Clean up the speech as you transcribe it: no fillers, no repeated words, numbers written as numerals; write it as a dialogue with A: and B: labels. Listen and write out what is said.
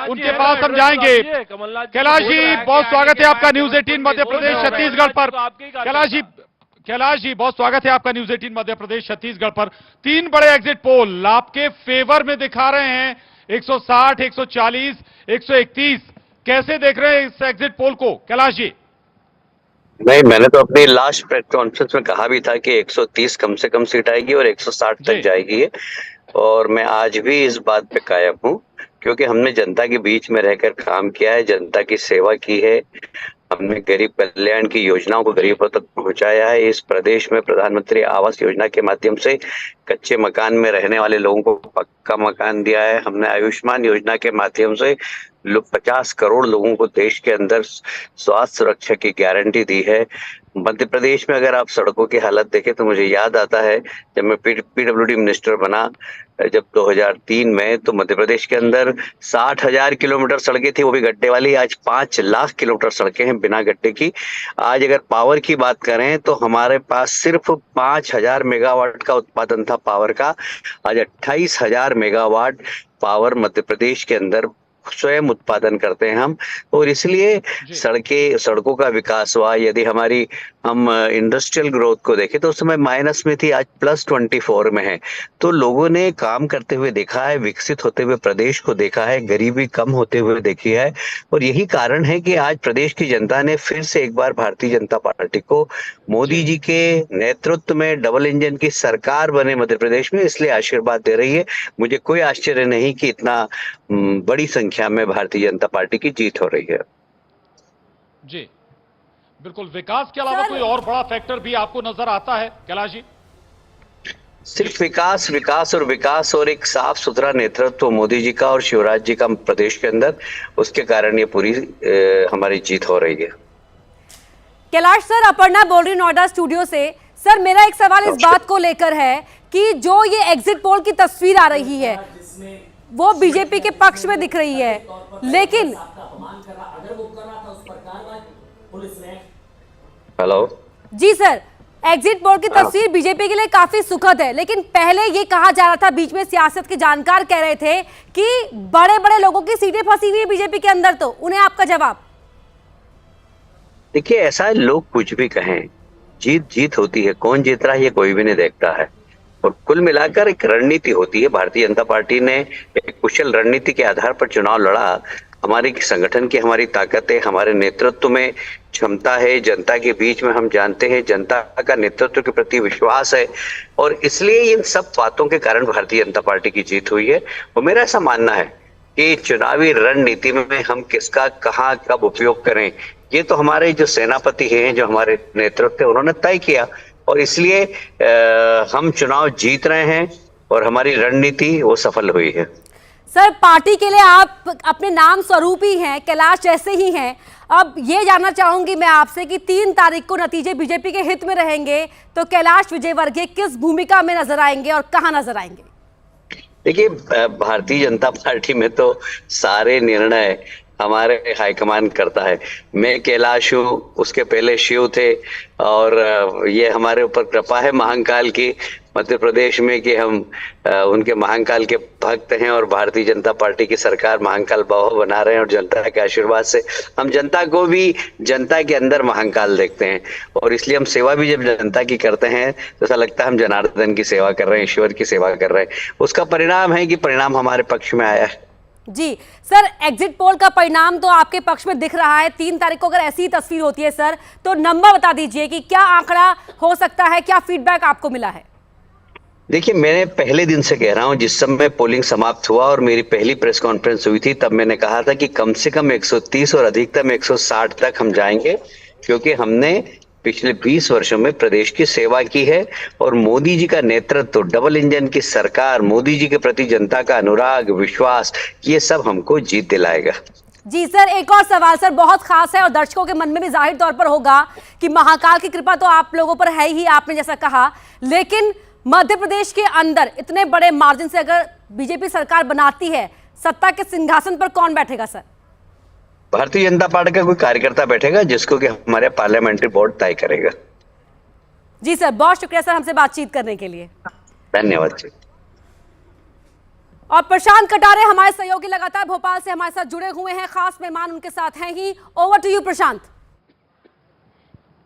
A: उनके पास हम जाएंगे। कैलाश जी, बहुत स्वागत है आपका न्यूज 18 मध्य प्रदेश छत्तीसगढ़ पर। कैलाश जी, बहुत स्वागत है आपका न्यूज 18 मध्य प्रदेश छत्तीसगढ़ पर। 3 बड़े एग्जिट पोल आपके फेवर में दिखा रहे हैं, 160, 140, 131। कैसे देख रहे हैं इस एग्जिट पोल को कैलाश जी?
B: नहीं, मैंने तो अपनी लास्ट प्रेस कॉन्फ्रेंस में कहा भी था कि 130 कम से कम सीट आएगी और 160 तक जाएगी है। और मैं आज भी इस बात पे कायम हूँ, क्योंकि हमने जनता के बीच में रहकर काम किया है, जनता की सेवा की है, हमने गरीब कल्याण की योजनाओं को गरीबों तक पहुंचाया है। इस प्रदेश में प्रधानमंत्री आवास योजना के माध्यम से कच्चे मकान में रहने वाले लोगों को पक्का मकान दिया है। हमने आयुष्मान योजना के माध्यम से 50 करोड़ लोगों को देश के अंदर स्वास्थ्य सुरक्षा की गारंटी दी है। मध्य प्रदेश में अगर आप सड़कों की हालत देखें तो मुझे याद आता है जब मैं पीडब्ल्यूडी मिनिस्टर बना जब 2003 में, तो मध्य प्रदेश के अंदर 60,000 किलोमीटर सड़कें थी, वो भी गड्ढे वाली। आज 5 लाख किलोमीटर सड़कें हैं बिना गड्ढे की। आज अगर पावर की बात करें तो हमारे पास सिर्फ 5,000 मेगावाट का उत्पादन था पावर का। आज 28,000 मेगावाट पावर मध्य प्रदेश के अंदर स्वयं उत्पादन करते हैं हम। और इसलिए सड़कों का विकास हुआ। यदि हम इंडस्ट्रियल ग्रोथ को देखें तो उस समय माइनस में थी, आज +24 में है। तो लोगों ने काम करते हुए देखा है, विकसित होते हुए प्रदेश को देखा है, गरीबी कम होते हुए देखी है। और यही कारण है कि आज प्रदेश की जनता ने फिर से एक बार भारतीय जनता पार्टी को मोदी जी के नेतृत्व में डबल इंजन की सरकार बने मध्य प्रदेश में, इसलिए आशीर्वाद दे रही है। मुझे कोई आश्चर्य नहीं कि इतना बड़ी संख्या में भारतीय जनता पार्टी की जीत हो रही है।
A: जी बिल्कुल। विकास के अलावा कोई और बड़ा फैक्टर भी आपको नजर आता है कैलाश जी?
B: सिर्फ विकास और एक साफ सुथरा नेतृत्व मोदी जी का और शिवराज जी का प्रदेश के अंदर, उसके कारण ये पूरी हमारी जीत हो रही है।
C: कैलाश सर, अपर्णा बोल रही नोएडा स्टूडियो से। सर, मेरा एक सवाल इस बात को लेकर है कि जो ये एग्जिट पोल की तस्वीर आ रही है वो बीजेपी के पक्ष में दिख रही है, लेकिन
B: हेलो
C: जी सर, एग्जिट पोल की तस्वीर बीजेपी के लिए काफी सुखद है, लेकिन पहले ये कहा जा रहा था, बीच में सियासत के जानकार कह रहे थे कि बड़े बड़े लोगों की सीटें फंसी हुई है बीजेपी के अंदर। तो उन्हें आपका जवाब?
B: देखिए, ऐसा है, लोग कुछ भी कहें, जीत होती है, कौन जीत रहा है ये कोई भी नहीं देखता है। और कुल मिलाकर एक रणनीति होती है। भारतीय जनता पार्टी ने एक कुशल रणनीति के आधार पर चुनाव लड़ा। हमारे संगठन की हमारी ताकत है, हमारे नेतृत्व में क्षमता है, जनता के बीच में हम जानते हैं, जनता का नेतृत्व के प्रति विश्वास है, और इसलिए इन सब बातों के कारण भारतीय जनता पार्टी की जीत हुई है। और मेरा ऐसा मानना है कि चुनावी रणनीति में हम किसका कहां कब उपयोग करें, ये तो हमारे जो सेनापति हैं, जो हमारे नेतृत्व है, उन्होंने तय किया। और इसलिए हम चुनाव जीत रहे हैं और हमारी रणनीति वो सफल हुई है।
C: सर, पार्टी के लिए आप अपने नाम स्वरूप ही हैं, कैलाश जैसे ही हैं। अब ये जानना चाहूंगी मैं आपसे कि 3 तारीख को नतीजे बीजेपी के हित में रहेंगे तो कैलाश विजयवर्गीय किस भूमिका में नजर आएंगे और कहां नजर आएंगे?
B: देखिए, भारतीय जनता पार्टी में तो सारे निर्णय हमारे हाईकमान करता है। मैं कैलाश हूँ, उसके पहले शिव थे, और ये हमारे ऊपर कृपा है महाकाल की मध्य प्रदेश में कि हम उनके महाकाल के भक्त हैं और भारतीय जनता पार्टी की सरकार महाकाल बाबा बना रहे हैं। और जनता के आशीर्वाद से हम जनता को भी जनता के अंदर महाकाल देखते हैं, और इसलिए हम सेवा भी जब जनता की करते हैं तो ऐसा लगता है हम जनार्दन की सेवा कर रहे हैं, ईश्वर की सेवा कर रहे हैं। उसका परिणाम है कि परिणाम हमारे पक्ष में आया है।
C: जी सर, एग्जिट पोल का परिणाम तो आपके पक्ष में दिख रहा है। 3 तारीख को अगर ऐसी ही तस्वीर होती है सर, तो नंबर बता दीजिए कि क्या आंकड़ा हो सकता है, क्या फीडबैक आपको मिला है?
B: देखिए, मैंने पहले दिन से कह रहा हूं, जिस समय पोलिंग समाप्त हुआ और मेरी पहली प्रेस कॉन्फ्रेंस हुई थी, तब मैंने कहा था कि कम से कम 130 और अधिकतम 160 तक हम जाएंगे, क्योंकि हमने पिछले 20 वर्षों में प्रदेश की सेवा की है। और मोदी जी का नेतृत्व, डबल इंजन की सरकार, मोदी जी के प्रति जनता का अनुराग, विश्वास, ये सब हमको जीत दिलाएगा।
C: जी सर, एक और सवाल सर, बहुत खास है और दर्शकों के मन में भी जाहिर तौर पर होगा कि महाकाल की कृपा तो आप लोगों पर है ही, आपने जैसा कहा, लेकिन मध्य प्रदेश के अंदर इतने बड़े मार्जिन से अगर बीजेपी सरकार बनाती है, सत्ता के सिंहासन पर कौन बैठेगा सर?
B: भारतीय जनता पार्टी का कोई कार्यकर्ता बैठेगा, जिसको कि हमारे पार्लियामेंट्री बोर्ड तय करेगा।
C: जी सर, बहुत शुक्रिया सर हमसे बातचीत करने के लिए।
B: धन्यवाद जी।
C: और प्रशांत कटारे हमारे सहयोगी लगातार भोपाल से हमारे साथ जुड़े हुए हैं, खास मेहमान उनके साथ हैं ही। Over to you Prashant.